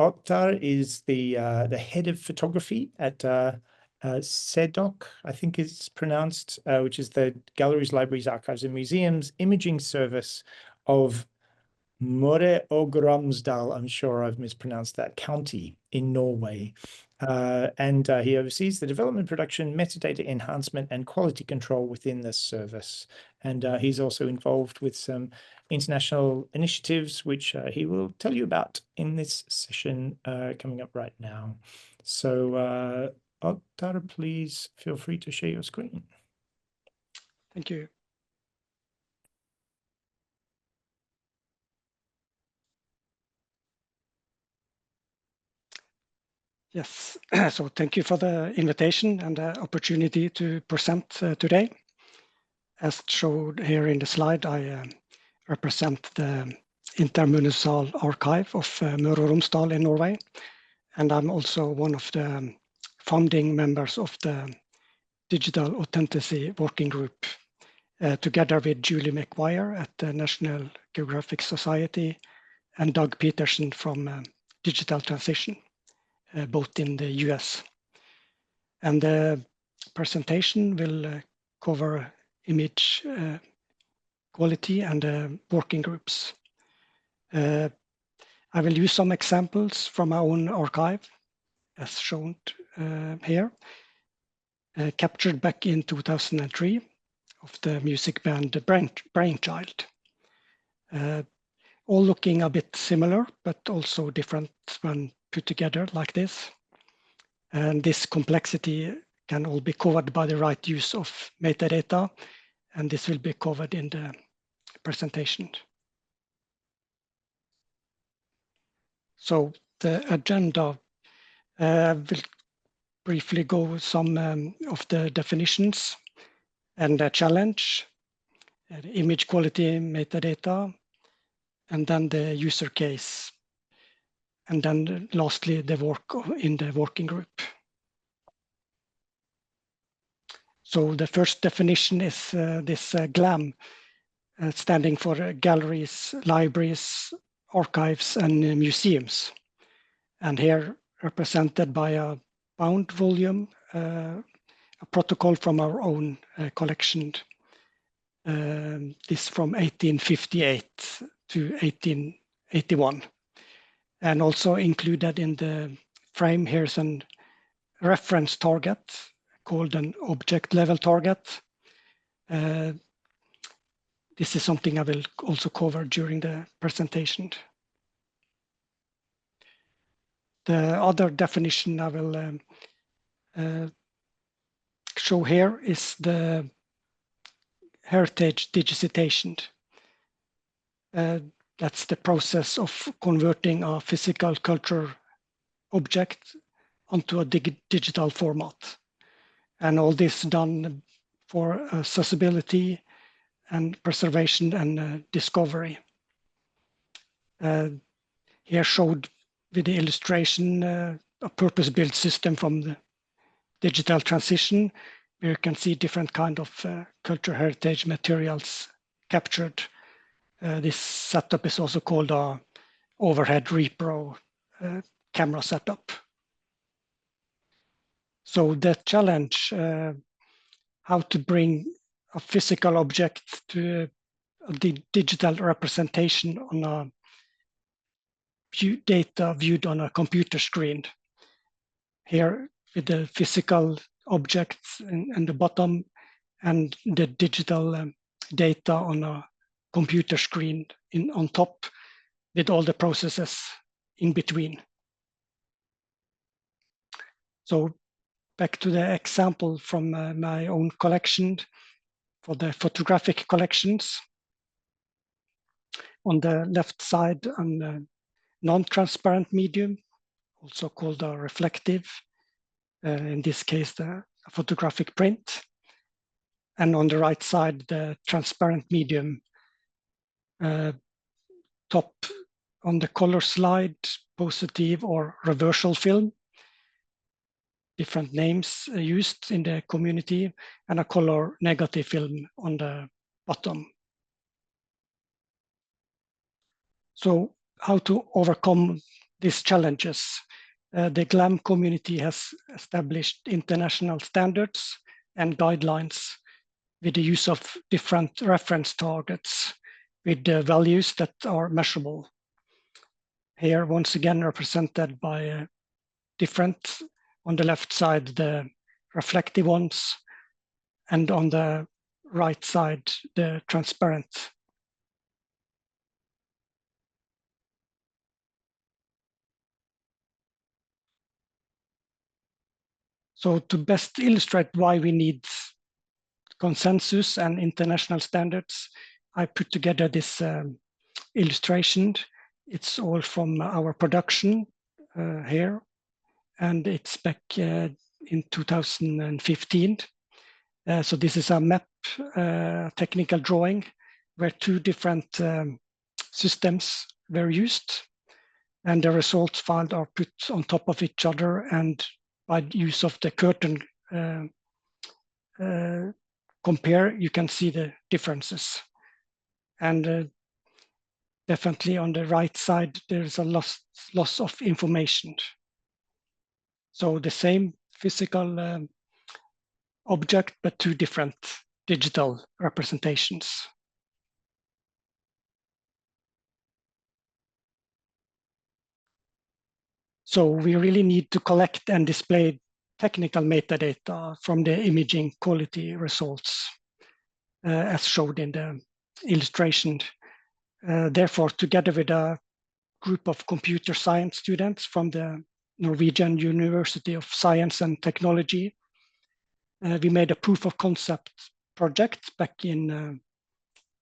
Ottar is the head of photography at SEDAK, I think it's pronounced, which is the Galleries, Libraries, Archives and Museums imaging service of Møre og Romsdal, I'm sure I've mispronounced that, county in Norway. And he oversees the development, production, metadata enhancement, and quality control within this service. And he's also involved with some international initiatives, which he will tell you about in this session coming up right now. So, Ottar, please feel free to share your screen. Thank you. Yes, so thank you for the invitation and the opportunity to present today. As shown here in the slide, I represent the Intermunicipal Archive of Møre og Romsdal in Norway, and I'm also one of the founding members of the Digital Authenticity Working Group, together with Julie McGuire at the National Geographic Society and Doug Peterson from Digital Transition, both in the US. And the presentation will cover image quality and working groups. I will use some examples from our own archive, as shown here, captured back in 2003 of the music band Brainchild. All looking a bit similar, but also different when put together like this. And this complexity can all be covered by the right use of metadata, and this will be covered in the presentation. So the agenda will briefly go some of the definitions and the challenge, the image quality metadata, and then the user case, and then lastly the work in the working group. So the first definition is this GLAM, standing for galleries, libraries, archives, and museums. And here represented by a bound volume, a protocol from our own collection. This from 1858 to 1881. And also included in the frame, here's a reference target called an object level target. This is something I will also cover during the presentation. The other definition I will show here is the heritage digitization. That's the process of converting a physical culture object onto a digital format. And all this done for accessibility and preservation and discovery. Here showed with the illustration a purpose-built system from the digital transition, where you can see different kind of cultural heritage materials captured. This setup is also called a overhead repro camera setup. So the challenge, how to bring a physical object to a digital representation on a data viewed on a computer screen. Here with the physical objects in the bottom and the digital data on a computer screen on top with all the processes in between. So back to the example from my own collection for the photographic collections. On the left side, on a non-transparent medium, also called a reflective, in this case, the photographic print. And on the right side, the transparent medium. Top on the color slide, positive or reversal film. Different names used in the community, and a color negative film on the bottom. So how to overcome these challenges. The GLAM community has established international standards and guidelines with the use of different reference targets with values that are measurable. Here, once again, represented by different, on the left side, the reflective ones, and on the right side, the transparent. So to best illustrate why we need consensus and international standards, I put together this illustration. It's all from our production here, and it's back in 2015. So this is a map technical drawing where two different systems were used, and the results filed are put on top of each other, and by use of the curtain compare, you can see the differences. And definitely on the right side, there's a loss of information. So the same physical object, but two different digital representations. So we really need to collect and display technical metadata from the imaging quality results, as showed in the illustration. Therefore, together with a group of computer science students from the Norwegian University of Science and Technology, we made a proof of concept project back in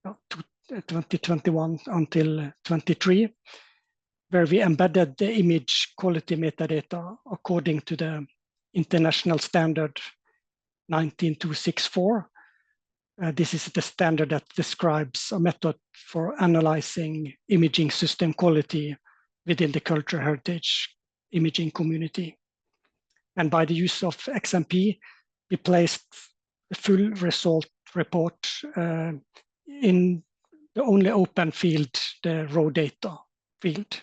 2021 until 23, where we embedded the image quality metadata according to the international standard 19264. This is the standard that describes a method for analyzing imaging system quality within the cultural heritage imaging community. And by the use of XMP, we placed the full result report in the only open field, the raw data field.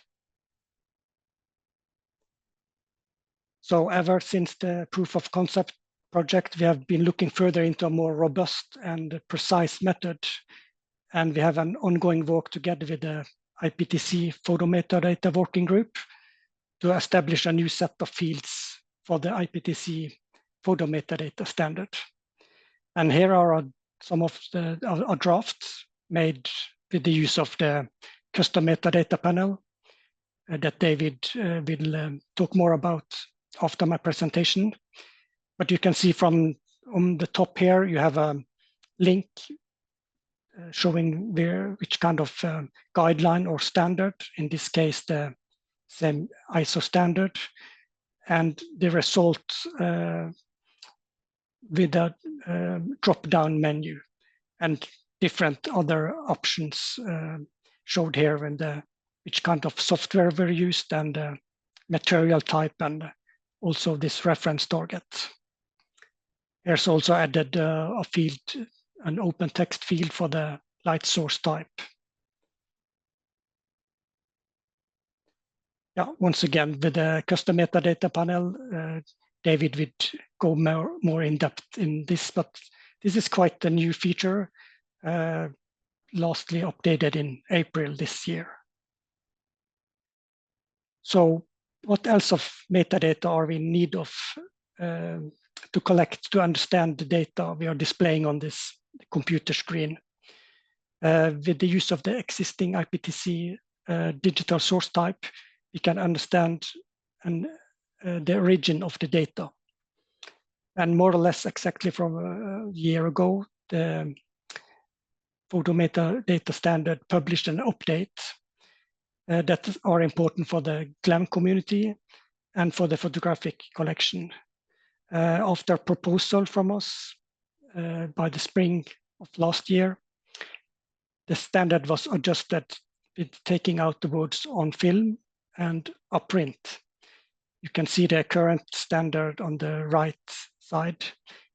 So ever since the proof of concept project, we have been looking further into a more robust and precise method. And we have an ongoing work together with the IPTC Photo Metadata Working Group to establish a new set of fields for the IPTC Photo Metadata standard. And here are some of the drafts made with the use of the Custom Metadata Panel that David will talk more about after my presentation. But you can see from on the top here, you have a link showing which kind of guideline or standard, in this case, the same ISO standard, and the result with a drop-down menu and different other options showed here, and which kind of software were used, and material type, and also this reference target. There's also added a field, an open text field for the light source type. Yeah, once again, with the custom metadata panel, David would go more in depth in this, but this is quite a new feature, lastly updated in April this year. So what else of metadata are we in need of to collect to understand the data we are displaying on this computer screen? With the use of the existing IPTC digital source type, we can understand the origin of the data. And more or less exactly from a year ago, the Photo Metadata Standard published an update that are important for the GLAM community and for the photographic collection. After proposal from us by the spring of last year, the standard was adjusted with taking out the words on film and a print. You can see the current standard on the right side,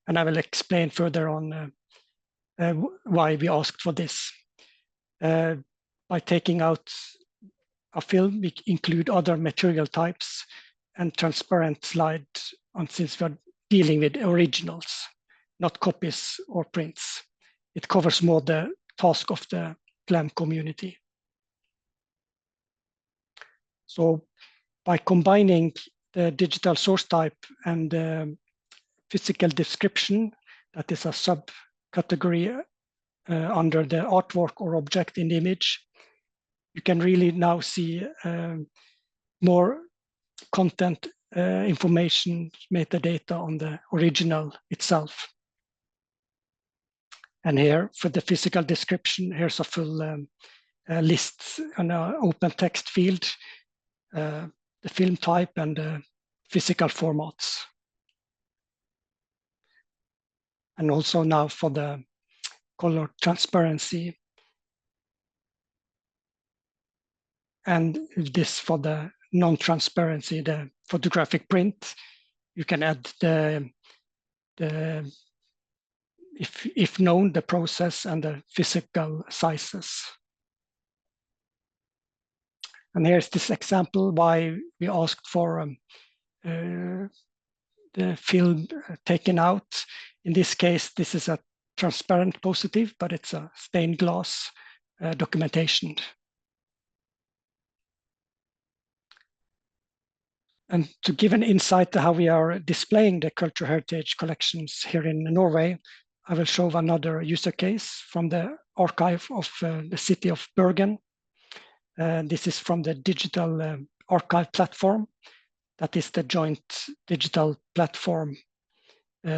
and I will explain further on why we asked for this. By taking out a film, we include other material types and transparent slide on, since we're dealing with originals, not copies or prints. It covers more the task of the GLAM community. So by combining the digital source type and the physical description, that is a subcategory under the artwork or object in the image, you can really now see more content information, metadata on the original itself. And here for the physical description, here's a full list on an open text field, the film type and the physical formats. And also now for the color transparency. And this for the non-transparency, the photographic print, you can add the if known, the process and the physical sizes. And here's this example why we asked for the film taken out. In this case, this is a transparent positive, but it's a stained glass documentation. And to give an insight to how we are displaying the cultural heritage collections here in Norway, I will show another user case from the archive of the city of Bergen. This is from the digital archive platform. That is the joint digital platform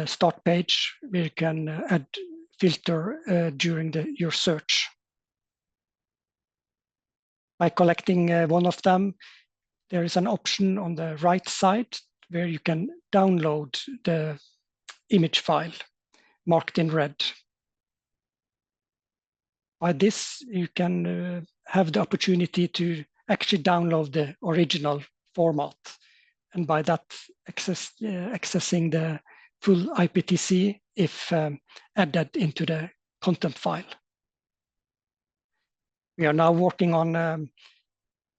start page where you can add filter during your search. By collecting one of them, there is an option on the right side where you can download the image file marked in red. By this, you can have the opportunity to actually download the original format, and by that accessing the full IPTC if added into the content file. We are now working on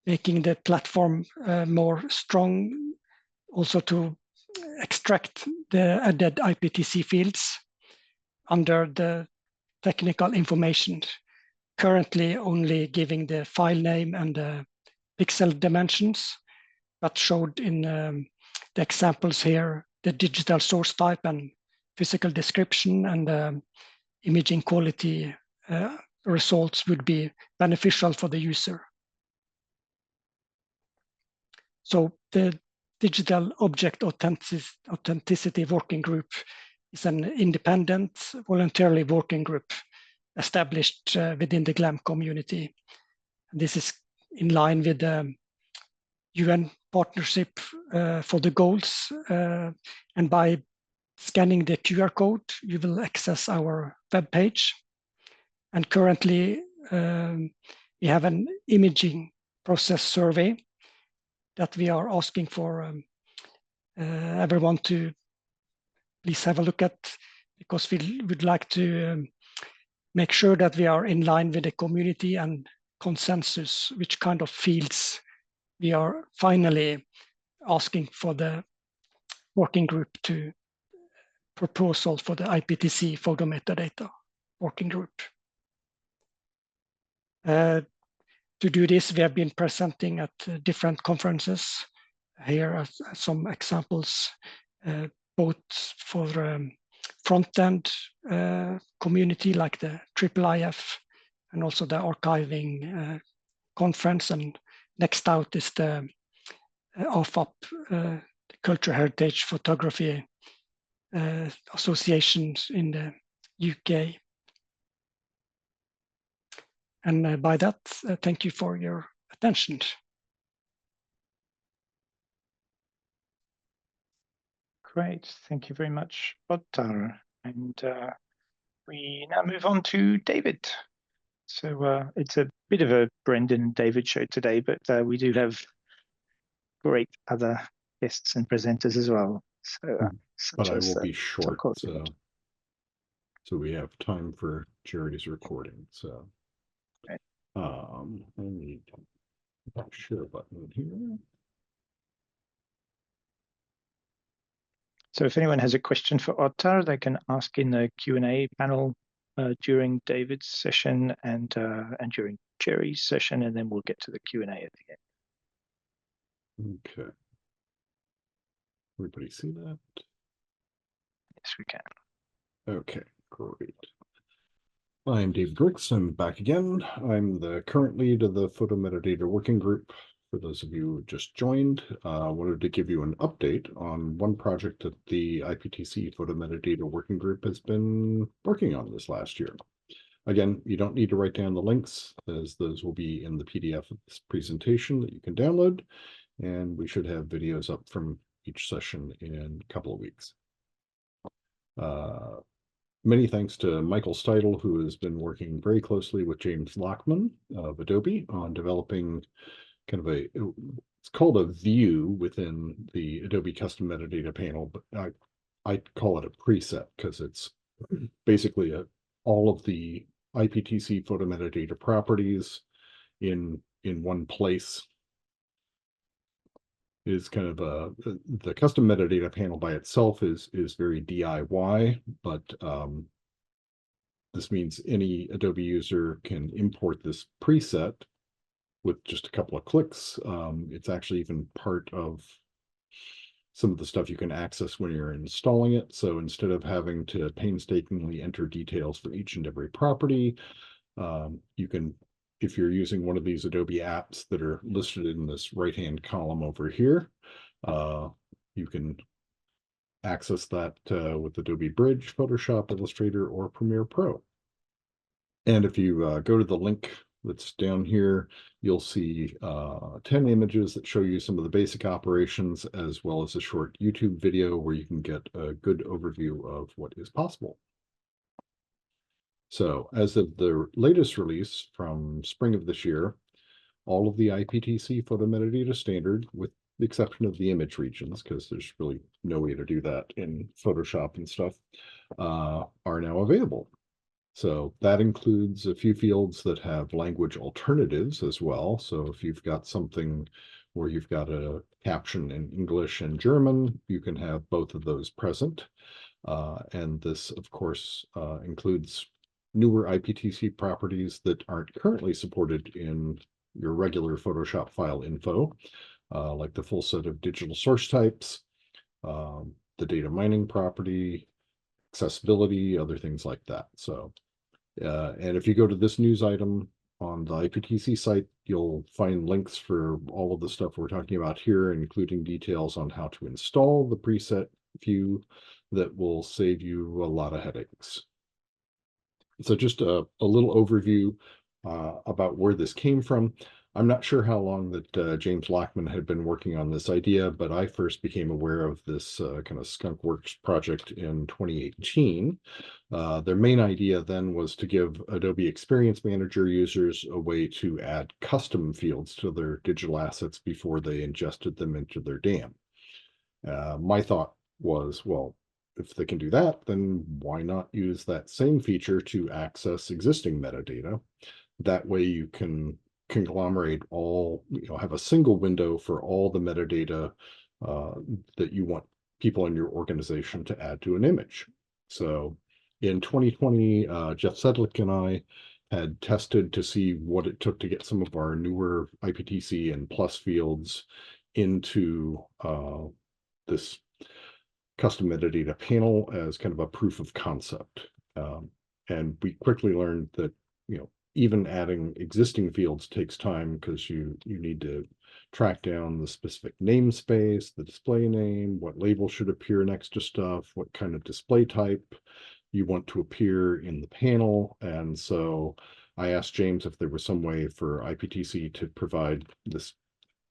making the platform more strong, also to extract the added IPTC fields under the technical information, currently only giving the file name and the pixel dimensions, but showed in the examples here, the digital source type and physical description and imaging quality results would be beneficial for the user. So the Digital Object Authenticity Working Group is an independent, voluntarily working group established within the GLAM community. And this is in line with the UN partnership for the goals. And by scanning the QR code, you will access our web page. And currently, we have an imaging process survey that we are asking for everyone to please have a look at, because we would like to make sure that we are in line with the community and consensus, which kind of fields we are finally asking for the working group to proposal for the IPTC Photo Metadata working group. To do this, we have been presenting at different conferences. Here are some examples, both for front-end community like the IIIF and also the archiving conference. And next out is the AFAP, the Cultural Heritage Photography Associations in the UK. And by that, thank you for your attention. Great, thank you very much, Ottar. And we now move on to David. So it's a bit of a Brendan and David show today, but we do have great other guests and presenters as well. So, but I will be short, so we have time for Jerry's recording. So, okay. I need share button here. So if anyone has a question for Ottar, they can ask in the Q&A panel during David's session and during Jerry's session, and then we'll get to the Q&A at the end. Okay. Everybody see that? Yes, we can. Okay, great. I'm David Riecks. I'm back again. I'm the current lead of the Photo Metadata Working Group. For those of you who just joined, I wanted to give you an update on one project that the IPTC Photo Metadata Working Group has been working on this last year. Again, you don't need to write down the links, as those will be in the PDF of this presentation that you can download, and we should have videos up from each session in a couple of weeks. Many thanks to Michael Steidel, who has been working very closely with James Lachman of Adobe on developing kind of it's called a view within the Adobe Custom Metadata Panel, but I call it a preset because it's basically all of the IPTC photo metadata properties in one place. Is kind of the custom metadata panel by itself is very DIY, but this means any Adobe user can import this preset with just a couple of clicks. It's actually even part of some of the stuff you can access when you're installing it. So instead of having to painstakingly enter details for each and every property, you can, if you're using one of these Adobe apps that are listed in this right-hand column over here, you can access that with Adobe Bridge, Photoshop, Illustrator, or Premiere Pro. And if you go to the link that's down here, you'll see 10 images that show you some of the basic operations, as well as a short YouTube video where you can get a good overview of what is possible. So as of the latest release from spring of this year, all of the IPTC photo metadata standard, with the exception of the image regions, because there's really no way to do that in Photoshop and stuff, are now available. So that includes a few fields that have language alternatives as well. So if you've got something where you've got a caption in English and German, you can have both of those present. And this, of course, includes newer IPTC properties that aren't currently supported in your regular Photoshop file info, like the full set of digital source types, the data mining property, accessibility, other things like that. So, and if you go to this news item on the IPTC site, you'll find links for all of the stuff we're talking about here, including details on how to install the preset view that will save you a lot of headaches. So just a little overview about where this came from. I'm not sure how long that James Lachman had been working on this idea, but I first became aware of this kind of skunkworks project in 2018. Their main idea then was to give Adobe Experience Manager users a way to add custom fields to their digital assets before they ingested them into their DAM. My thought was, well, if they can do that, then why not use that same feature to access existing metadata? That way you can conglomerate all, have a single window for all the metadata that you want people in your organization to add to an image. So in 2020, Jeff Sedlick and I had tested to see what it took to get some of our newer IPTC and plus fields into this custom metadata panel as kind of a proof of concept. And we quickly learned that, even adding existing fields takes time because you need to track down the specific namespace, the display name, what label should appear next to stuff, what kind of display type you want to appear in the panel. And so I asked James if there was some way for IPTC to provide this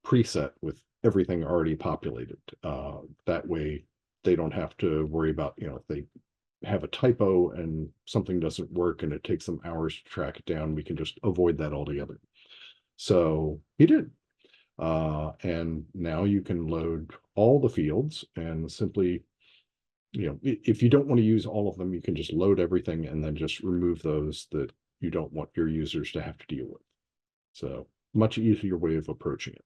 preset with everything already populated. That way they don't have to worry about, if they have a typo and something doesn't work and it takes them hours to track it down, we can just avoid that altogether. So he did. And now you can load all the fields and simply, if you don't want to use all of them, you can just load everything and then just remove those that you don't want your users to have to deal with. So much easier way of approaching it.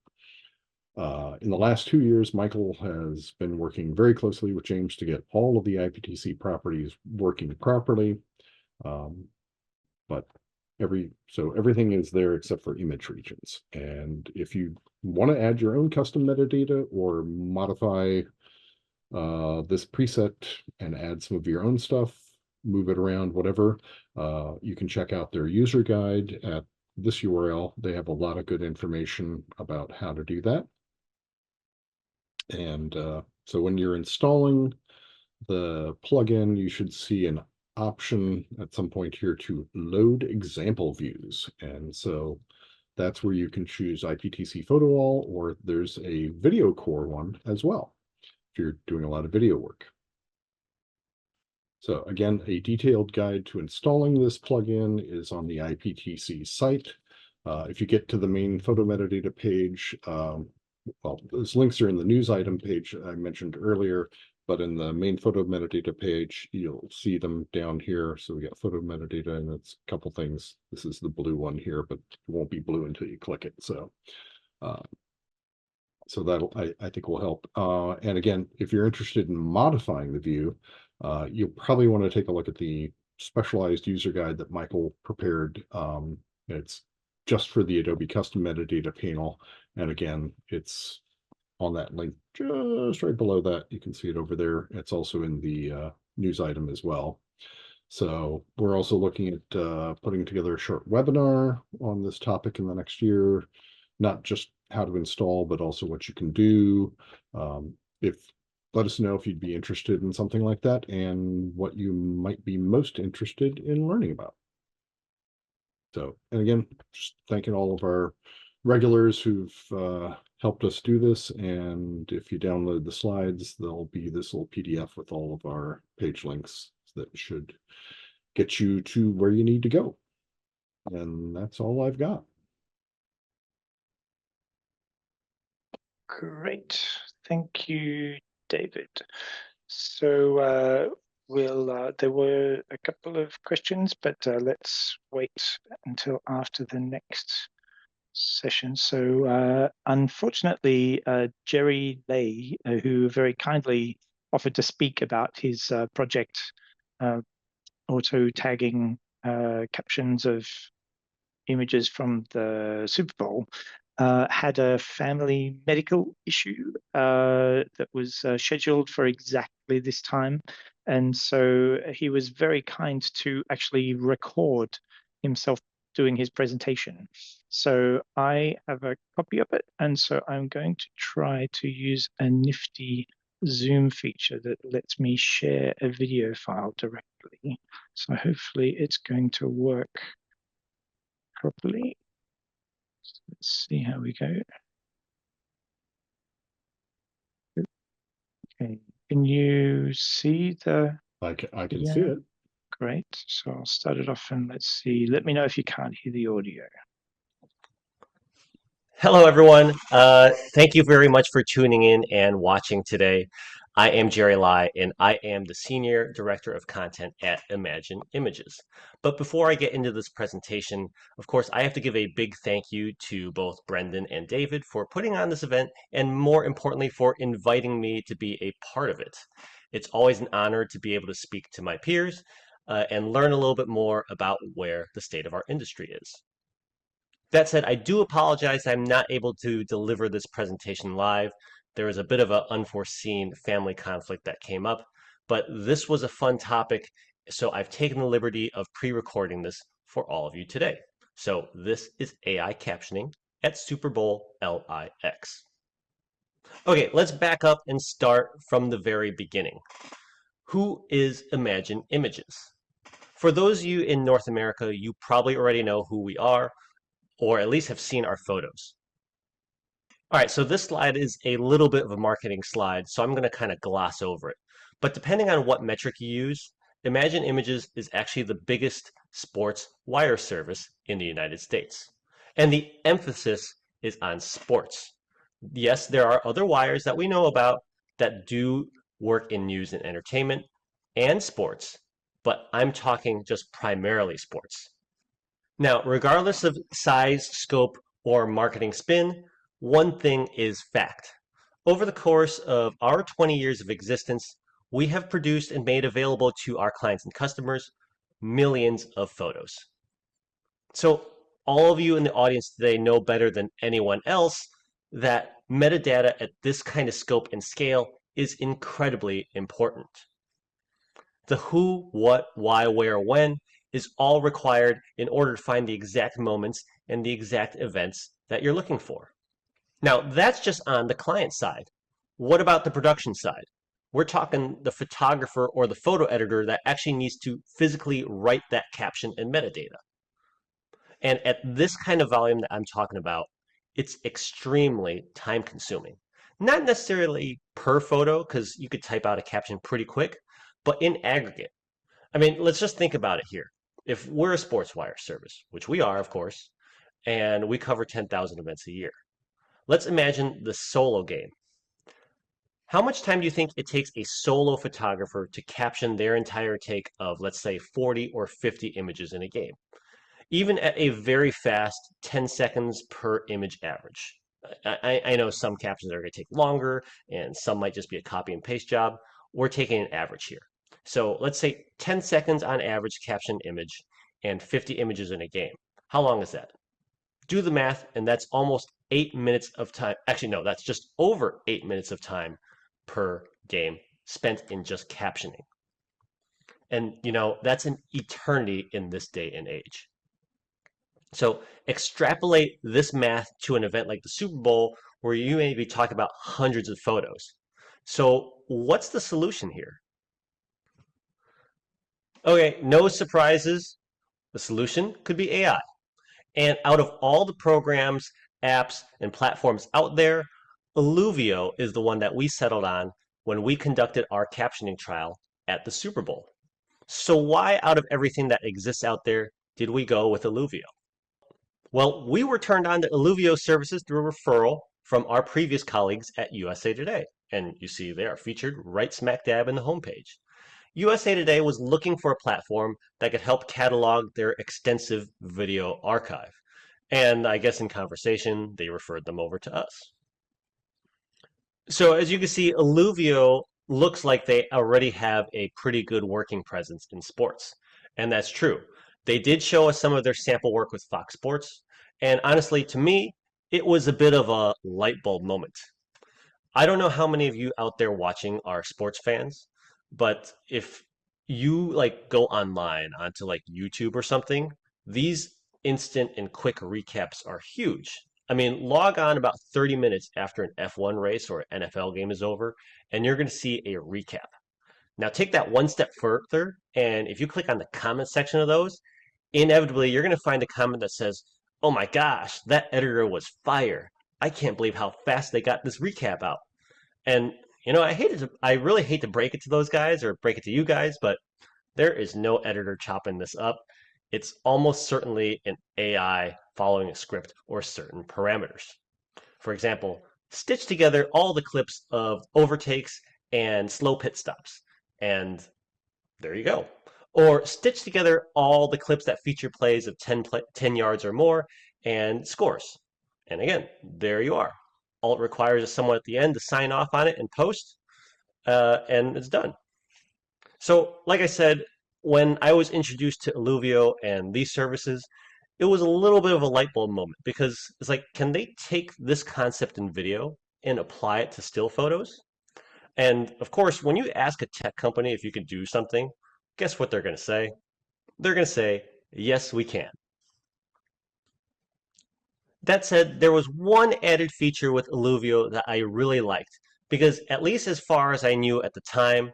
In the last 2 years, Michael has been working very closely with James to get all of the IPTC properties working properly. But everything is there except for image regions. And if you want to add your own custom metadata or modify this preset and add some of your own stuff, move it around, whatever, you can check out their user guide at this URL. They have a lot of good information about how to do that. And so when you're installing the plugin, you should see an option at some point here to load example views. And so that's where you can choose IPTC Photo Wall, or there's a video core one as well, if you're doing a lot of video work. So again, a detailed guide to installing this plugin is on the IPTC site. If you get to the main photo metadata page, well, those links are in the news item page I mentioned earlier, but in the main photo metadata page, you'll see them down here. So we got photo metadata, and it's a couple things. This is the blue one here, but it won't be blue until you click it. So that'll, I think, will help. And again, if you're interested in modifying the view, you'll probably want to take a look at the specialized user guide that Michael prepared. It's just for the Adobe Custom Metadata Panel. And again, it's on that link just right below that. You can see it over there. It's also in the news item as well. So we're also looking at putting together a short webinar on this topic in the next year, not just how to install, but also what you can do. Let us know if you'd be interested in something like that and what you might be most interested in learning about. So, and again, just thanking all of our regulars who've helped us do this. And if you download the slides, there'll be this little PDF with all of our page links that should get you to where you need to go. And that's all I've got. Great. Thank you, David. So there were a couple of questions, but let's wait until after the next session. So unfortunately, Jerry Lay, who very kindly offered to speak about his project, auto tagging captions of images from the Super Bowl, had a family medical issue that was scheduled for exactly this time. And so he was very kind to actually record himself doing his presentation. So I have a copy of it. And so I'm going to try to use a nifty Zoom feature that lets me share a video file directly. So hopefully it's going to work properly. Let's see how we go. Okay, can you see the? I can see it. Great. So I'll start it off and let's see. Let me know if you can't hear the audio. Hello, everyone. Thank you very much for tuning in and watching today. I am Jerry Lai, and I am the Senior Director of Content at Imagn Images. But before I get into this presentation, of course, I have to give a big thank you to both Brendan and David for putting on this event, and more importantly, for inviting me to be a part of it. It's always an honor to be able to speak to my peers and learn a little bit more about where the state of our industry is. That said, I do apologize I'm not able to deliver this presentation live. There was a bit of an unforeseen family conflict that came up, but this was a fun topic, so I've taken the liberty of pre-recording this for all of you today. So this is AI captioning at Super Bowl LIX. Okay, let's back up and start from the very beginning. Who is Imagn Images? For those of you in North America, you probably already know who we are, or at least have seen our photos. All right, so this slide is a little bit of a marketing slide, so I'm going to kind of gloss over it. But depending on what metric you use, Imagn Images is actually the biggest sports wire service in the United States. And the emphasis is on sports. Yes, there are other wires that we know about that do work in news and entertainment and sports, but I'm talking just primarily sports. Now, regardless of size, scope, or marketing spin, one thing is fact. Over the course of our 20 years of existence, we have produced and made available to our clients and customers millions of photos. So all of you in the audience today know better than anyone else that metadata at this kind of scope and scale is incredibly important. The who, what, why, where, when is all required in order to find the exact moments and the exact events that you're looking for. Now, that's just on the client side. What about the production side? We're talking the photographer or the photo editor that actually needs to physically write that caption and metadata. And at this kind of volume that I'm talking about, it's extremely time consuming. Not necessarily per photo, because you could type out a caption pretty quick, but in aggregate. I mean, let's just think about it here. If we're a sports wire service, which we are, of course, and we cover 10,000 events a year, let's imagine the solo game. How much time do you think it takes a solo photographer to caption their entire take of, let's say, 40 or 50 images in a game? Even at a very fast 10 seconds per image average. I know some captions are going to take longer, and some might just be a copy and paste job. We're taking an average here. So let's say 10 seconds on average caption image and 50 images in a game. How long is that? Do the math, and that's almost 8 minutes of time. Actually, no, that's just over 8 minutes of time per game spent in just captioning. And, you know, that's an eternity in this day and age. So extrapolate this math to an event like the Super Bowl, where you may be talking about hundreds of photos. So what's the solution here? Okay, no surprises. The solution could be AI. And out of all the programs, apps, and platforms out there, Illuvio is the one that we settled on when we conducted our captioning trial at the Super Bowl. So why, out of everything that exists out there, did we go with Illuvio? Well, we were turned on to Illuvio services through a referral from our previous colleagues at USA Today. And you see they are featured right smack dab in the homepage. USA Today was looking for a platform that could help catalog their extensive video archive. And I guess in conversation, they referred them over to us. So as you can see, Illuvio looks like they already have a pretty good working presence in sports. And that's true. They did show us some of their sample work with Fox Sports. And honestly, to me, it was a bit of a light bulb moment. I don't know how many of you out there watching are sports fans, but if you like go online onto like YouTube or something, these instant and quick recaps are huge. I mean, log on about 30 minutes after an F1 race or an NFL game is over, and you're going to see a recap. Now take that one step further, and if you click on the comment section of those, inevitably you're going to find a comment that says, "Oh my gosh, that editor was fire. I can't believe how fast they got this recap out." And you know, I really hate to break it to those guys or break it to you guys, but there is no editor chopping this up. It's almost certainly an AI following a script or certain parameters. For example, stitch together all the clips of overtakes and slow pit stops, and there you go. Or stitch together all the clips that feature plays of 10 yards or more and scores. And again, there you are. All it requires is someone at the end to sign off on it and post, and it's done. So, like I said, when I was introduced to Illuvio and these services, it was a little bit of a light bulb moment because it's like, can they take this concept in video and apply it to still photos? And of course, when you ask a tech company if you can do something, guess what they're going to say? They're going to say, yes, we can. That said, there was one added feature with Illuvio that I really liked because, at least as far as I knew at the time,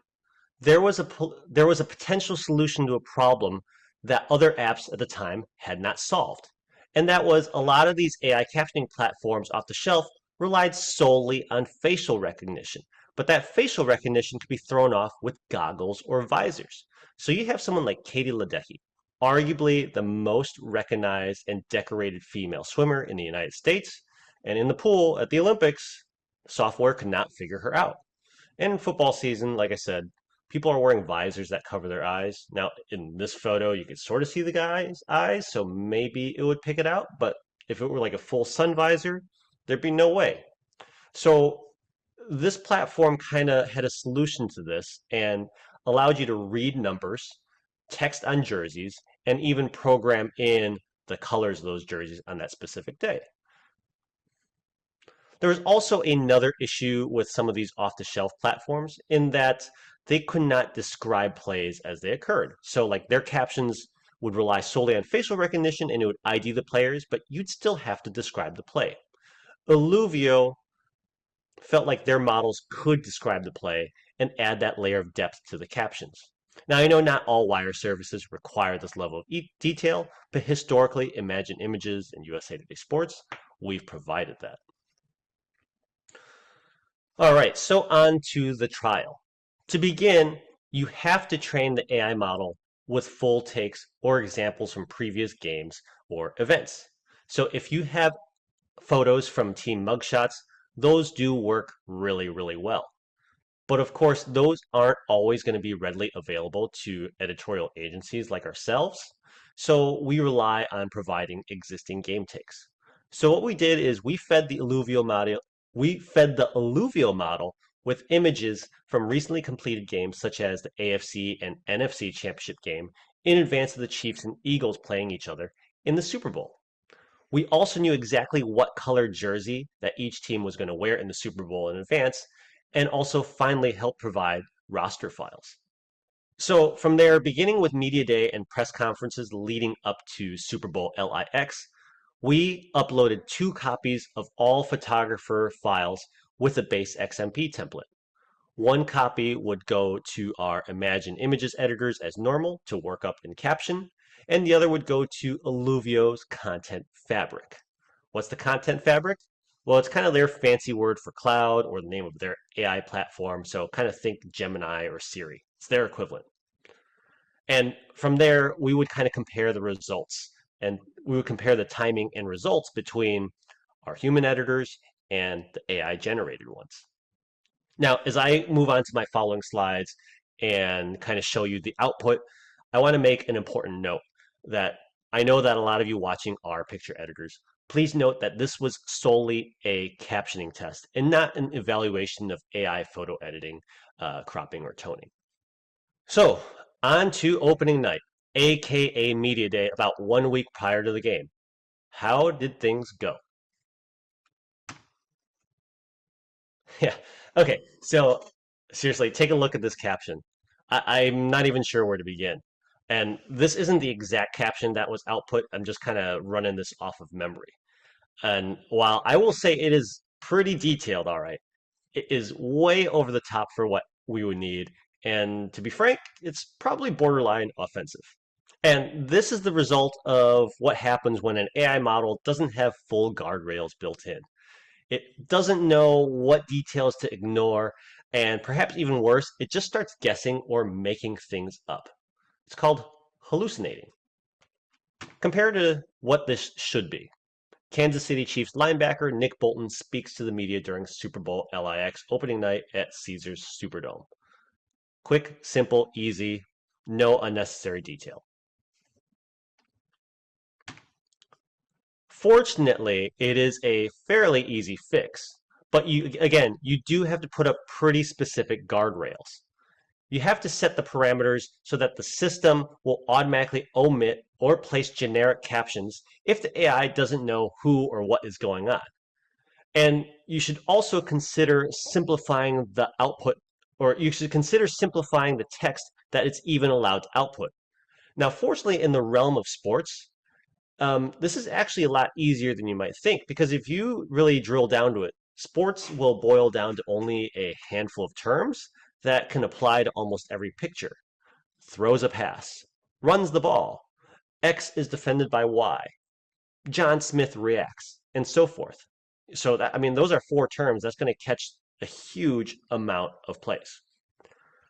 there was a potential solution to a problem that other apps at the time had not solved. And that was a lot of these AI captioning platforms off the shelf relied solely on facial recognition. But that facial recognition could be thrown off with goggles or visors. So you have someone like Katie Ledecky, arguably the most recognized and decorated female swimmer in the United States. And in the pool at the Olympics, software could not figure her out. And in football season, like I said, people are wearing visors that cover their eyes. Now, in this photo, you can sort of see the guy's eyes, so maybe it would pick it out, but If it were like a full sun visor, there'd be no way. So this platform kind of had a solution to this and allowed you to read numbers, text on jerseys, and even program in the colors of those jerseys on that specific day. There was also another issue with some of these off-the-shelf platforms in that they could not describe plays as they occurred. So like their captions would rely solely on facial recognition and it would ID the players, but you'd still have to describe the play. Illuvio felt like their models could describe the play and add that layer of depth to the captions. Now, I know not all wire services require this level of detail, but historically, Imagn Images and USA Today Sports, we've provided that. All right, so on to the trial. To begin, you have to train the AI model with full takes or examples from previous games or events. So if you have photos from team mugshots, those do work really, really well. But of course, those aren't always going to be readily available to editorial agencies like ourselves. So we rely on providing existing game takes. So what we did is we fed the Illuvio model with images from recently completed games such as the AFC and NFC championship game in advance of the Chiefs and Eagles playing each other in the Super Bowl. We also knew exactly what color jersey that each team was going to wear in the Super Bowl in advance, and also finally helped provide roster files. So from there, beginning with Media Day and press conferences leading up to Super Bowl LIX, we uploaded 2 copies of all photographer files with a base XMP template. One copy would go to our Imagn Images editors as normal to work up and caption, and the other would go to Illuvio's Content Fabric. What's the Content Fabric? Well, it's kind of their fancy word for cloud or the name of their AI platform, so kind of think Gemini or Siri. It's their equivalent. And from there, we would kind of compare the results, and we would compare the timing and results between our human editors and the AI generated ones. Now, as I move on to my following slides and kind of show you the output, I want to make an important note that I know that a lot of you watching are picture editors. Please note that this was solely a captioning test and not an evaluation of AI photo editing, cropping, or toning. So, on to opening night, aka Media Day, about 1 week prior to the game. How did things go? Yeah, okay, so seriously, take a look at this caption. I'm not even sure where to begin. And this isn't the exact caption that was output. I'm just kind of running this off of memory. And while I will say it is pretty detailed, all right, it is way over the top for what we would need. And to be frank, it's probably borderline offensive. And this is the result of what happens when an AI model doesn't have full guardrails built in. It doesn't know what details to ignore, and perhaps even worse, it just starts guessing or making things up. It's called hallucinating. Compared to what this should be. Kansas City Chiefs linebacker Nick Bolton speaks to the media during Super Bowl LIX opening night at Caesars Superdome. Quick, simple, easy, no unnecessary detail. Fortunately, it is a fairly easy fix, but you do have to put up pretty specific guardrails. You have to set the parameters so that the system will automatically omit or place generic captions if the AI doesn't know who or what is going on. And you should also consider simplifying the output, or you should consider simplifying the text that it's even allowed to output. Now, fortunately, in the realm of sports, this is actually a lot easier than you might think, because if you really drill down to it, sports will boil down to only a handful of terms that can apply to almost every picture. Throws a pass, runs the ball, X is defended by Y, John Smith reacts, and so forth. So that, I mean, those are 4 terms. That's going to catch a huge amount of plays.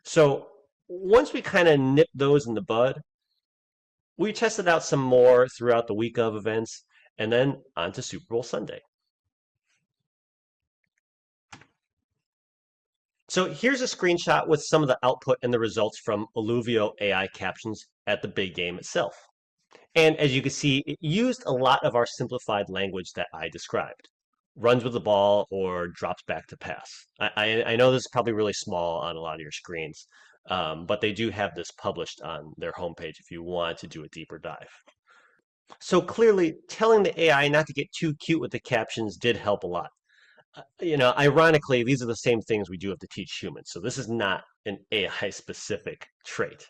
So once we kind of nip those in the bud, we tested out some more throughout the week of events, and then on to Super Bowl Sunday. So here's a screenshot with some of the output and the results from Illuvio AI captions at the big game itself. And as you can see, it used a lot of our simplified language that I described. Runs with the ball or drops back to pass. I know this is probably really small on a lot of your screens, but they do have this published on their homepage if you want to do a deeper dive. So clearly, telling the AI not to get too cute with the captions did help a lot. Ironically, these are the same things we do have to teach humans. So this is not an AI specific trait.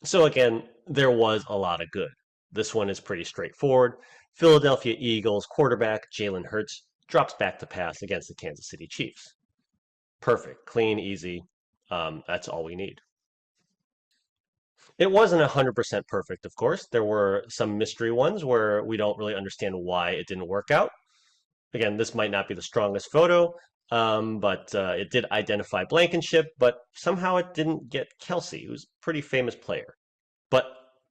So again, there was a lot of good. This one is pretty straightforward. Philadelphia Eagles quarterback Jalen Hurts drops back to pass against the Kansas City Chiefs. Perfect, clean, easy. That's all we need. It wasn't 100% perfect, of course. There were some mystery ones where we don't really understand why it didn't work out. Again, this might not be the strongest photo, but it did identify Blankenship, but somehow it didn't get Kelsey, who's a pretty famous player. But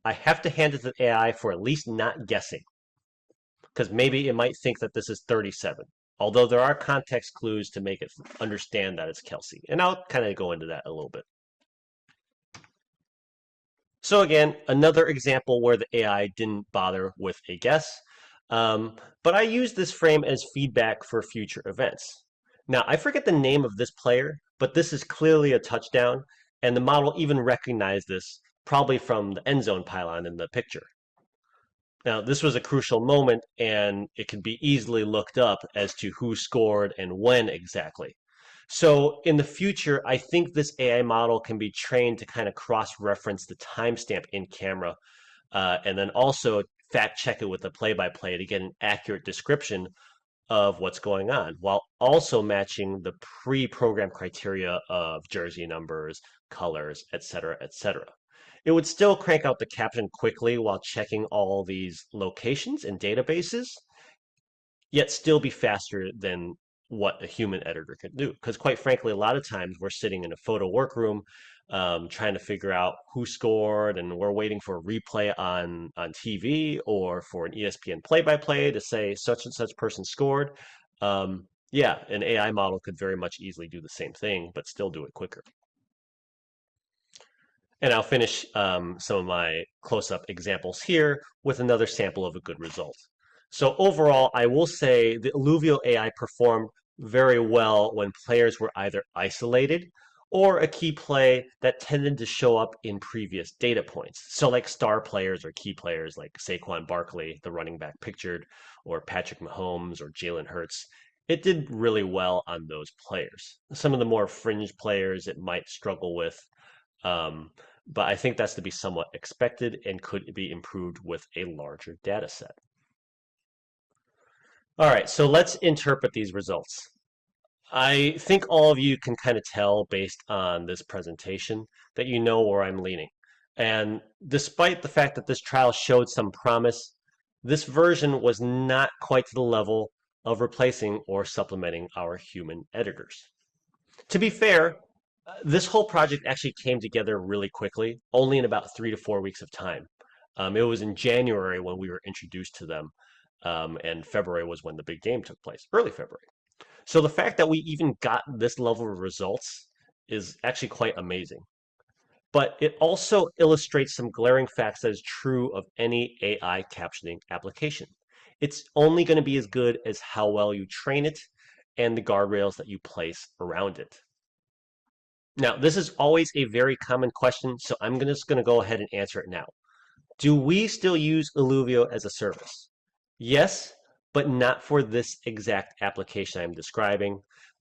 I have to hand it to the AI for at least not guessing, because maybe it might think that this is 37, although there are context clues to make it understand that it's Kelsey. And I'll kind of go into that a little bit. So again, another example where the AI didn't bother with a guess. But I use this frame as feedback for future events. Now, I forget the name of this player, but this is clearly a touchdown, and the model even recognized this, probably from the end zone pylon in the picture. Now, this was a crucial moment, and it can be easily looked up as to who scored and when exactly. So in the future, I think this AI model can be trained to kind of cross-reference the timestamp in camera, and then also fact check it with the play-by-play to get an accurate description of what's going on, while also matching the pre-programmed criteria of jersey numbers, colors, etc., etc. It would still crank out the caption quickly while checking all these locations and databases, yet still be faster than what a human editor could do. Because quite frankly, a lot of times we're sitting in a photo workroom trying to figure out who scored, and we're waiting for a replay on TV or for an ESPN play-by-play to say such and such person scored. Yeah, an AI model could very much easily do the same thing, but still do it quicker. And I'll finish some of my close-up examples here with another sample of a good result. So overall, I will say the Alluvial AI performed very well when players were either isolated or a key play that tended to show up in previous data points. So like star players or key players like Saquon Barkley, the running back pictured, or Patrick Mahomes or Jalen Hurts. It did really well on those players. Some of the more fringe players it might struggle with, but I think that's to be somewhat expected and could be improved with a larger data set. All right, so let's interpret these results. I think all of you can kind of tell based on this presentation that you know where I'm leaning. And despite the fact that this trial showed some promise, this version was not quite to the level of replacing or supplementing our human editors. To be fair, this whole project actually came together really quickly, only in about 3 to 4 weeks of time. It was in January when we were introduced to them, and February was when the big game took place, early February. So the fact that we even got this level of results is actually quite amazing. But it also illustrates some glaring facts that is true of any AI captioning application. It's only going to be as good as how well you train it and the guardrails that you place around it. Now, this is always a very common question, so I'm just going to go ahead and answer it now. Do we still use Alluvio as a service? Yes, but not for this exact application I'm describing.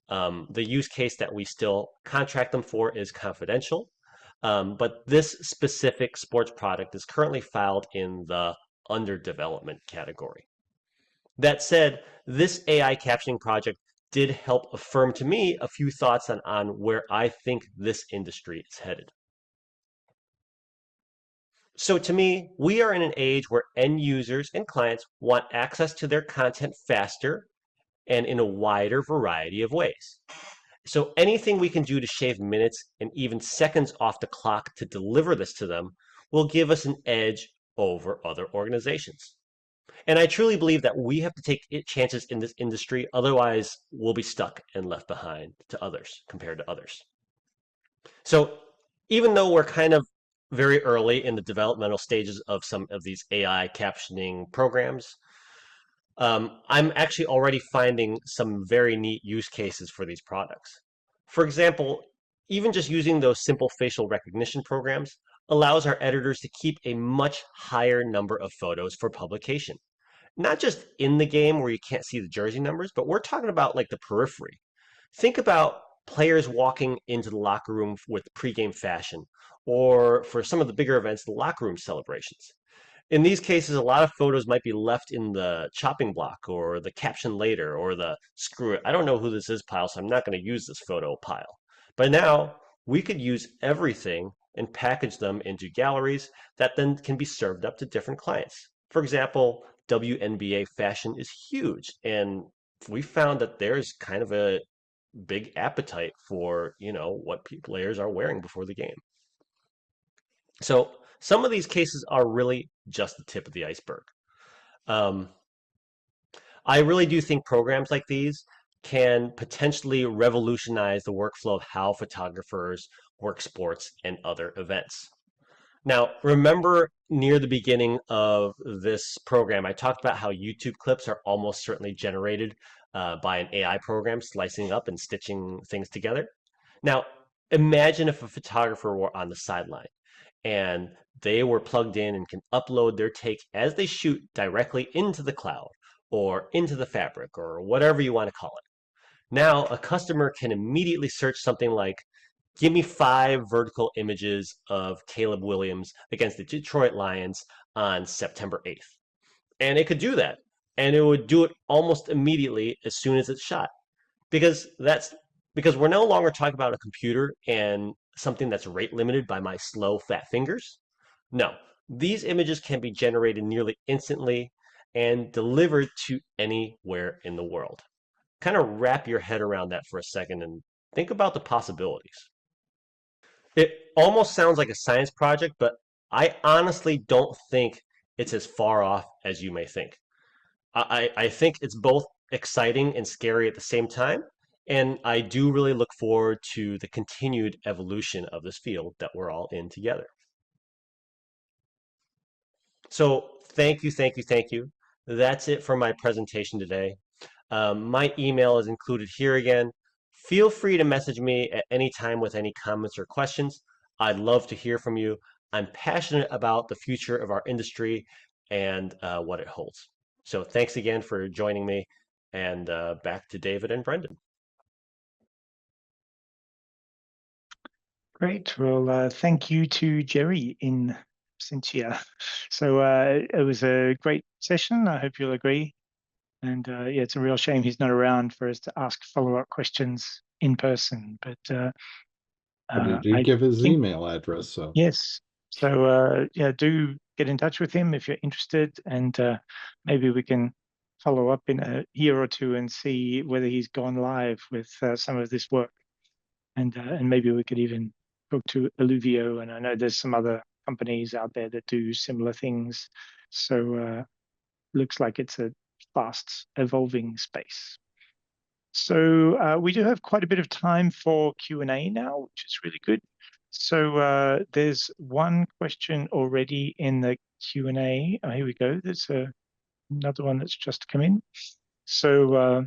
The use case that we still contract them for is confidential, but this specific sports product is currently filed in the under development category. That said, this AI captioning project did help affirm to me a few thoughts on where I think this industry is headed. So to me, we are in an age where end users and clients want access to their content faster and in a wider variety of ways. So anything we can do to shave minutes and even seconds off the clock to deliver this to them will give us an edge over other organizations. And I truly believe that we have to take chances in this industry, otherwise we'll be stuck and left behind to others compared to others. So even though we're kind of very early in the developmental stages of some of these AI captioning programs. I'm actually already finding some very neat use cases for these products. For example, even just using those simple facial recognition programs allows our editors to keep a much higher number of photos for publication. Not just in the game where you can't see the jersey numbers, but we're talking about like the periphery. Think about players walking into the locker room with pregame fashion, or for some of the bigger events, the locker room celebrations. In these cases, a lot of photos might be left in the chopping block or the caption later or the screw it. I don't know who this is pile, so I'm not going to use this photo pile. But now we could use everything and package them into galleries that then can be served up to different clients. For example, WNBA fashion is huge, and we found that there's kind of a big appetite for, what players are wearing before the game. So some of these cases are really just the tip of the iceberg. I really do think programs like these can potentially revolutionize the workflow of how photographers work sports and other events. Now, remember near the beginning of this program, I talked about how YouTube clips are almost certainly generated by an AI program, slicing up and stitching things together. Now, imagine if a photographer were on the sideline and they were plugged in and can upload their take as they shoot directly into the cloud or into the fabric or whatever you want to call it. Now, a customer can immediately search something like, give me 5 vertical images of Caleb Williams against the Detroit Lions on September 8th. And it could do that. And it would do it almost immediately as soon as it's shot. Because we're no longer talking about a computer and something that's rate limited by my slow, fat fingers. No, these images can be generated nearly instantly and delivered to anywhere in the world. Kind of wrap your head around that for a second and think about the possibilities. It almost sounds like a science project, but I honestly don't think it's as far off as you may think. I think it's both exciting and scary at the same time. And I do really look forward to the continued evolution of this field that we're all in together. So thank you, thank you, thank you. That's it for my presentation today. My email is included here again. Feel free to message me at any time with any comments or questions. I'd love to hear from you. I'm passionate about the future of our industry and what it holds. So thanks again for joining me, and back to David and Brendan. Great. Well, thank you to Jerry in Absentia. So it was a great session. I hope you'll agree. And yeah, it's a real shame he's not around for us to ask follow-up questions in person. But he did give his email address. So yes. So yeah, do get in touch with him if you're interested, and maybe we can follow up in a year or two and see whether he's gone live with some of this work. And maybe we could even talk to Alluvio, and I know there's some other companies out there that do similar things. So looks like it's a fast evolving space. So we do have quite a bit of time for Q&A now, which is really good. So there's one question already in the Q&A. Oh, here we go. There's another one that's just come in. So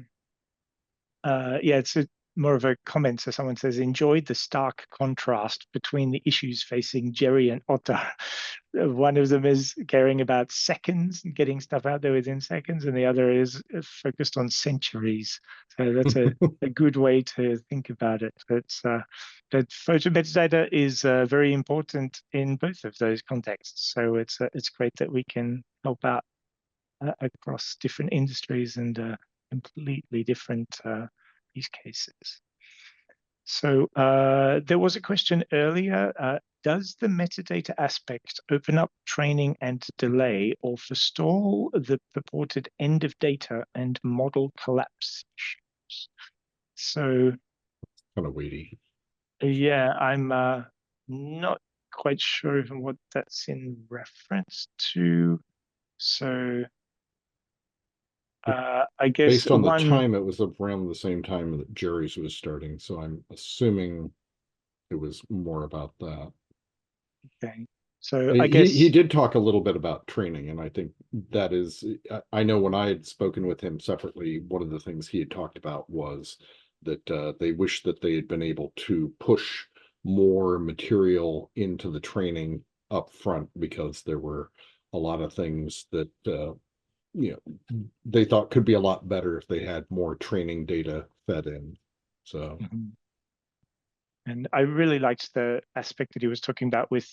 yeah, it's more of a comment. So someone says, enjoyed the stark contrast between the issues facing Jerry and Ottar. One of them is caring about seconds and getting stuff out there within seconds, and the other is focused on centuries. So that's a good way to think about it. It's that photo metadata is very important in both of those contexts. So it's great that we can help out across different industries and completely different use cases. So there was a question earlier. Does the metadata aspect open up training and delay or forestall the purported end of data and model collapse issues? So kind of weighty. Yeah, I'm not quite sure even what that's in reference to. So I guess based on the time, it was around the same time that Jerry's was starting, so I'm assuming it was more about that. Okay. So I guess he did talk a little bit about training, and I think that is, I know when I had spoken with him separately, one of the things he had talked about was that they wish that they had been able to push more material into the training up front, because there were a lot of things that they thought could be a lot better if they had more training data fed in. So Mhm. And I really liked the aspect that he was talking about with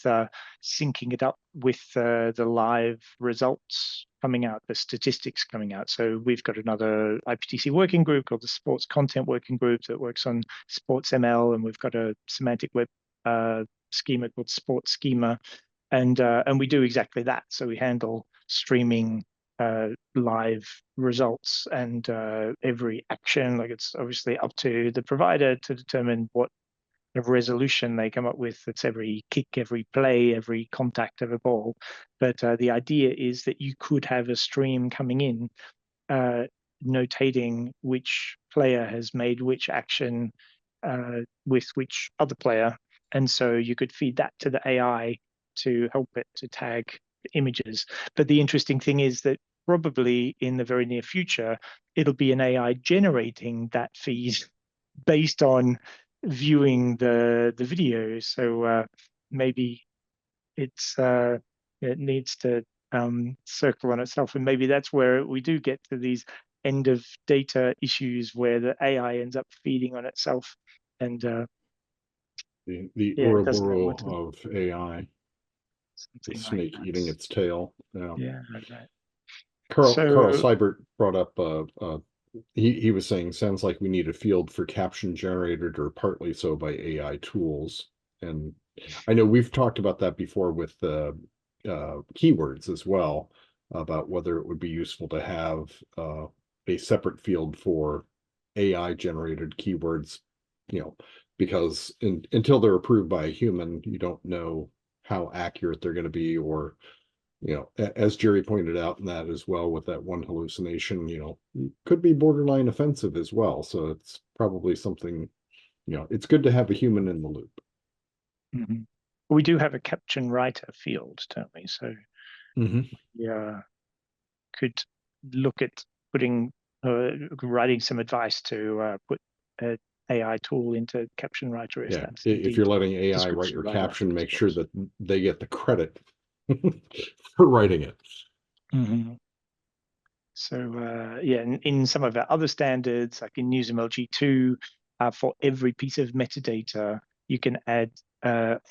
syncing it up with the live results coming out, the statistics coming out. So we've got another IPTC working group called the Sports Content Working Group that works on sports ML, and we've got a semantic web schema called Sports Schema, and we do exactly that. So we handle streaming live results, and every action, like it's obviously up to the provider to determine what of resolution they come up with. That's every kick, every play, every contact of a ball. But the idea is that you could have a stream coming in notating which player has made which action with which other player. And so you could feed that to the AI to help it to tag the images. But the interesting thing is that probably in the very near future, it'll be an AI generating that feed based on viewing the video. So maybe it needs to circle on itself, and maybe that's where we do get to these end of data issues where the AI ends up feeding on itself, and the it doesn't know what Ouroboros of AI, the something like snake that. eating its tail. Yeah, right. Carl So Seibert brought up he was saying, sounds like we need a field for caption generated or partly so by AI tools. And I know we've talked about that before with keywords as well, about whether it would be useful to have a separate field for AI generated keywords, because until they're approved by a human, you don't know how accurate they're going to be, or as Jerry pointed out in that as well, with that one hallucination, could be borderline offensive as well. So it's probably something, it's good to have a human in the loop. mhm. We do have a caption writer field, don't we? So yeah, could look at putting writing some advice to put an AI tool into caption writer if that's if indeed you're letting AI write description your writer, caption, I make sure suppose. that they get the credit for writing it. Mhm. So yeah, in some of our other standards, like in NewsML G2, for every piece of metadata, you can add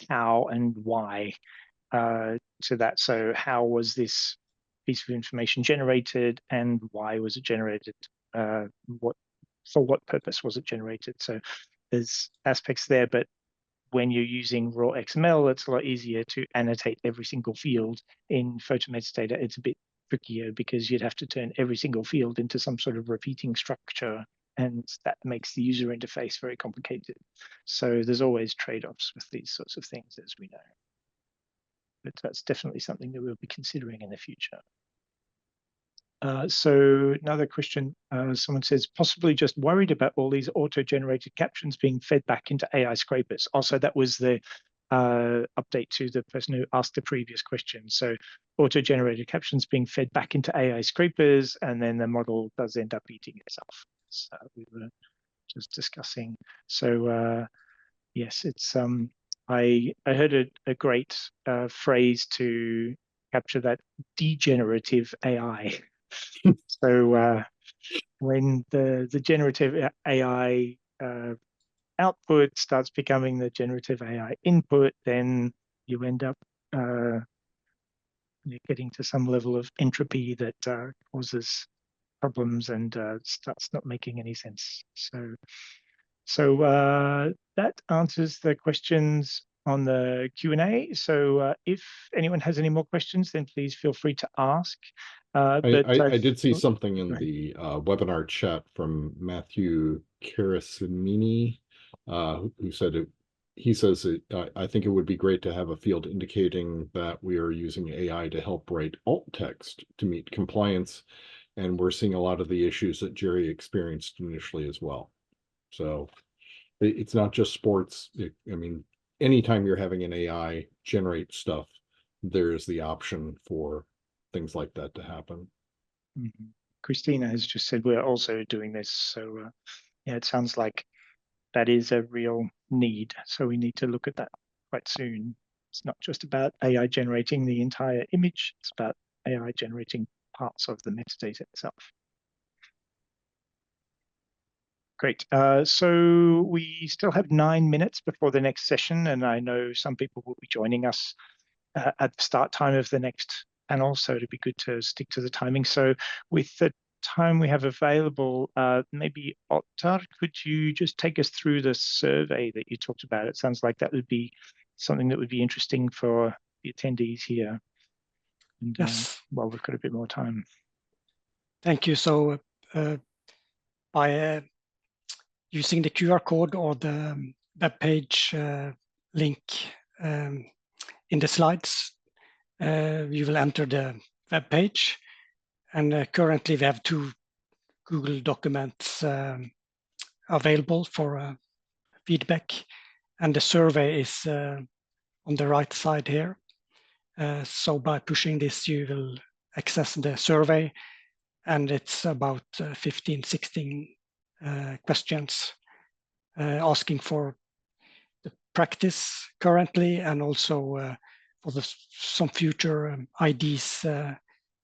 how and why to that. So how was this piece of information generated, and why was it generated? What for what purpose was it generated? So there's aspects there, but when you're using raw XML, it's a lot easier to annotate every single field. In photo metadata, it's a bit trickier because you'd have to turn every single field into some sort of repeating structure, and that makes the user interface very complicated. So there's always trade-offs with these sorts of things, as we know. But that's definitely something that we'll be considering in the future. So another question, someone says, possibly just worried about all these auto-generated captions being fed back into AI scrapers. Also, that was the update to the person who asked the previous question. So auto-generated captions being fed back into AI scrapers, and then the model does end up eating itself. So we were just discussing. So yes, it's I heard a great phrase to capture that: degenerative AI. So when the generative AI output starts becoming the generative AI input, then you end up getting to some level of entropy that causes problems and starts not making any sense. So that answers the questions on the Q&A. So if anyone has any more questions, then please feel free to ask. I did see something in right. the webinar chat from Matthew Karasimini, who said he says I think it would be great to have a field indicating that we are using AI to help write alt text to meet compliance, and we're seeing a lot of the issues that Jerry experienced initially as well. So it's not just sports. I mean, anytime you're having an AI generate stuff, there is the option for things like that to happen. Mhm. Christina has just said we're also doing this. So yeah, it sounds like that is a real need. So we need to look at that quite soon. It's not just about AI generating the entire image, it's about AI generating parts of the metadata itself. Great. So we still have 9 minutes before the next session, and I know some people will be joining us at the start time of the next panel, so it'd be good to stick to the timing. So with the time we have available, maybe Ottar, could you just take us through the survey that you talked about? It sounds like that would be something that would be interesting for the attendees here. And Yes. well, we've got a bit more time. Thank you. So by using the QR code or the web page link in the slides, you will enter the web page. And currently we have 2 Google documents available for feedback. And the survey is on the right side here. So by pushing this, you will access the survey, and it's about 15, 16 questions asking for the practice currently, and also for some future ideas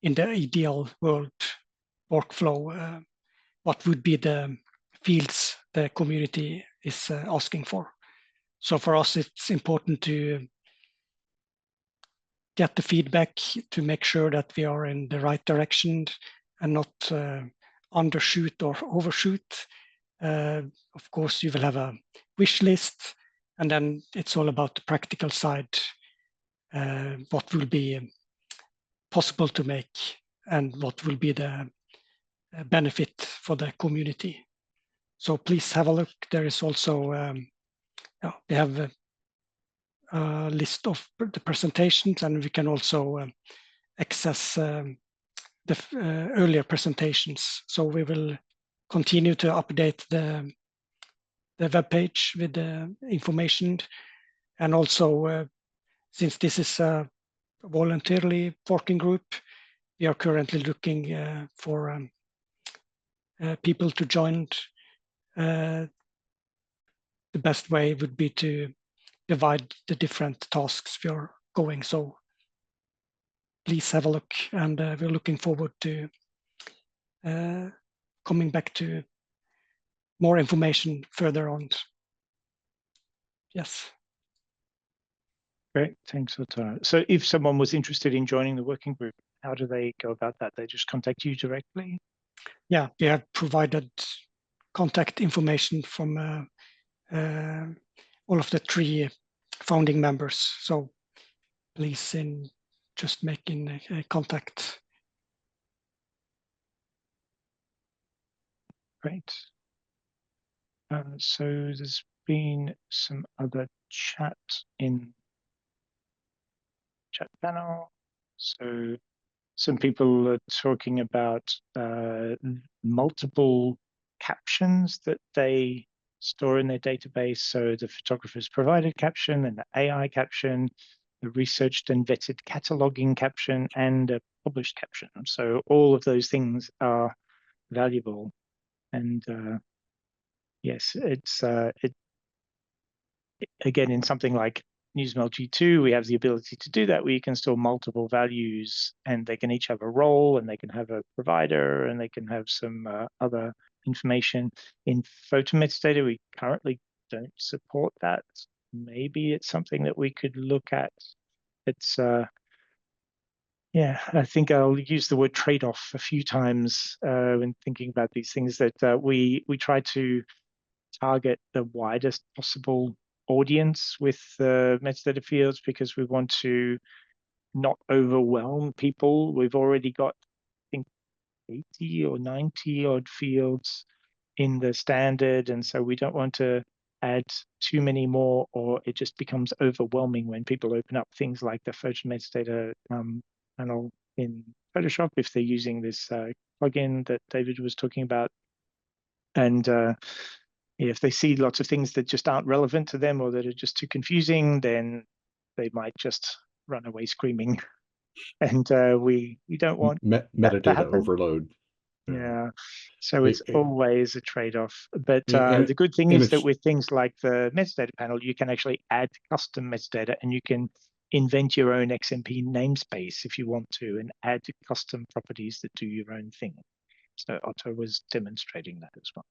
in the ideal world workflow. What would be the fields the community is asking for? So for us, it's important to get the feedback to make sure that we are in the right direction and not undershoot or overshoot. Of course, you will have a wish list, and then it's all about the practical side, what will be possible to make and what will be the benefit for the community. So please have a look. There is also, we have a list of the presentations, and we can also access the earlier presentations. So we will continue to update the web page with the information. And also, since this is a voluntarily working group, we are currently looking for people to join. The best way would be to divide the different tasks we are going. So please have a look, and we're looking forward to coming back to more information further on. Yes. Great, thanks, Ottar. So if someone was interested in joining the working group, how do they go about that? They just contact you directly? Yeah, we have provided contact information from all of the 3 founding members. So please just making a contact. Great. So there's been some other chat in chat panel. So some people are talking about multiple captions that they store in their database. So the photographer's provided caption and the AI caption, the researched and vetted cataloging caption, and a published caption. So all of those things are valuable. And yes, it's again, in something like NewsMail G2, we have the ability to do that, where you can store multiple values, and they can each have a role, and they can have a provider, and they can have some other information. In photo metadata, we currently don't support that. Maybe it's something that we could look at. It's yeah, I think I'll use the word trade-off a few times when thinking about these things, that we try to target the widest possible audience with metadata fields, because we want to not overwhelm people. We've already got, I think, 80 or 90 odd fields in the standard, and so we don't want to add too many more, or it just becomes overwhelming when people open up things like the photo metadata panel in Photoshop, if they're using this plugin that David was talking about. And if they see lots of things that just aren't relevant to them or that are just too confusing, then they might just run away screaming. And we don't want that to Metadata happen. overload. Yeah, so it's always a trade-off. But and the good thing is that it's- with things like the metadata panel, you can actually add custom metadata, and you can invent your own XMP namespace if you want to, and add custom properties that do your own thing. So Ottar was demonstrating that as well.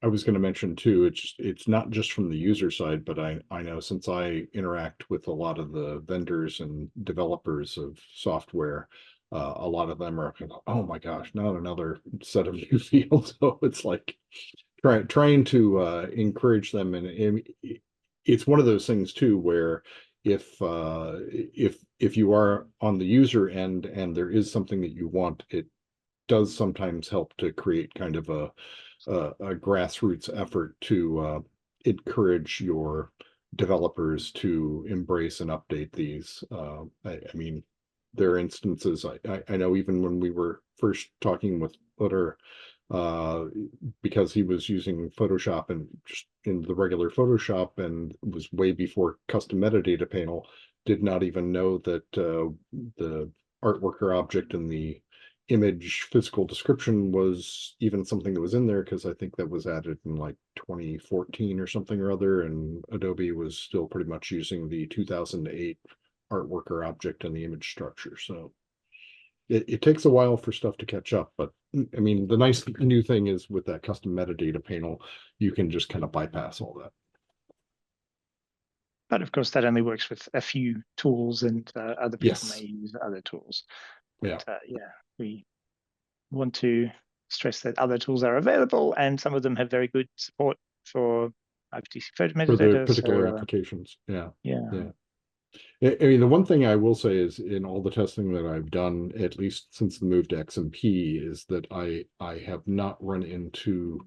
I was going to mention too, it's not just from the user side, but I know since I interact with a lot of the vendors and developers of software, a lot of them are, oh my gosh, not another set of new fields. So it's like trying to encourage them, and it's one of those things too where if you are on the user end and there is something that you want, it does sometimes help to create kind of a grassroots effort to encourage your developers to embrace and update these. I mean, there are instances, I know even when we were first talking with Ottar, because he was using Photoshop and just in the regular Photoshop and was way before custom metadata panel, did not even know that the artworker object and the image physical description was even something that was in there, because I think that was added in like 2014 or something or other, and Adobe was still pretty much using the 2008 artworker object and the image structure. So it takes a while for stuff to catch up, but I mean, the nice new thing is with that custom metadata panel, you can just kind of bypass all that. But of course, that only works with a few tools, and other people Yes. may use other tools. Yeah. But, yeah, we want to stress that other tools are available, and some of them have very good support for IPTC Photo Metadata. For the particular applications. Yeah. Yeah. I mean, the one thing I will say is in all the testing that I've done, at least since the move to XMP, is that I have not run into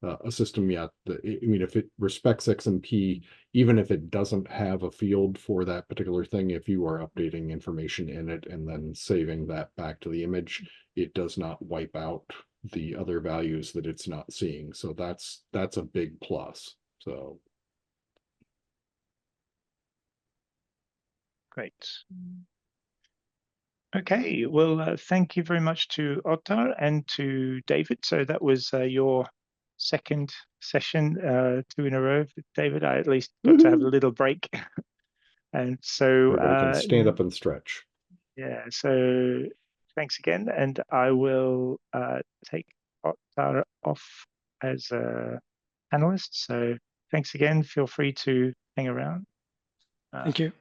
a system yet that, I mean, if it respects XMP, even if it doesn't have a field for that particular thing, if you are updating information in it and then saving that back to the image, it does not wipe out the other values that it's not seeing. So that's a big plus. So Great. Okay, well, thank you very much to Ottar and to David. So that was your second session, 2 in a row, David. I at least got to have a little break. And so everybody can stand up and stretch. Yeah, so thanks again, and I will take Ottar off as a panelist. So thanks again. Feel free to hang around. Thank you.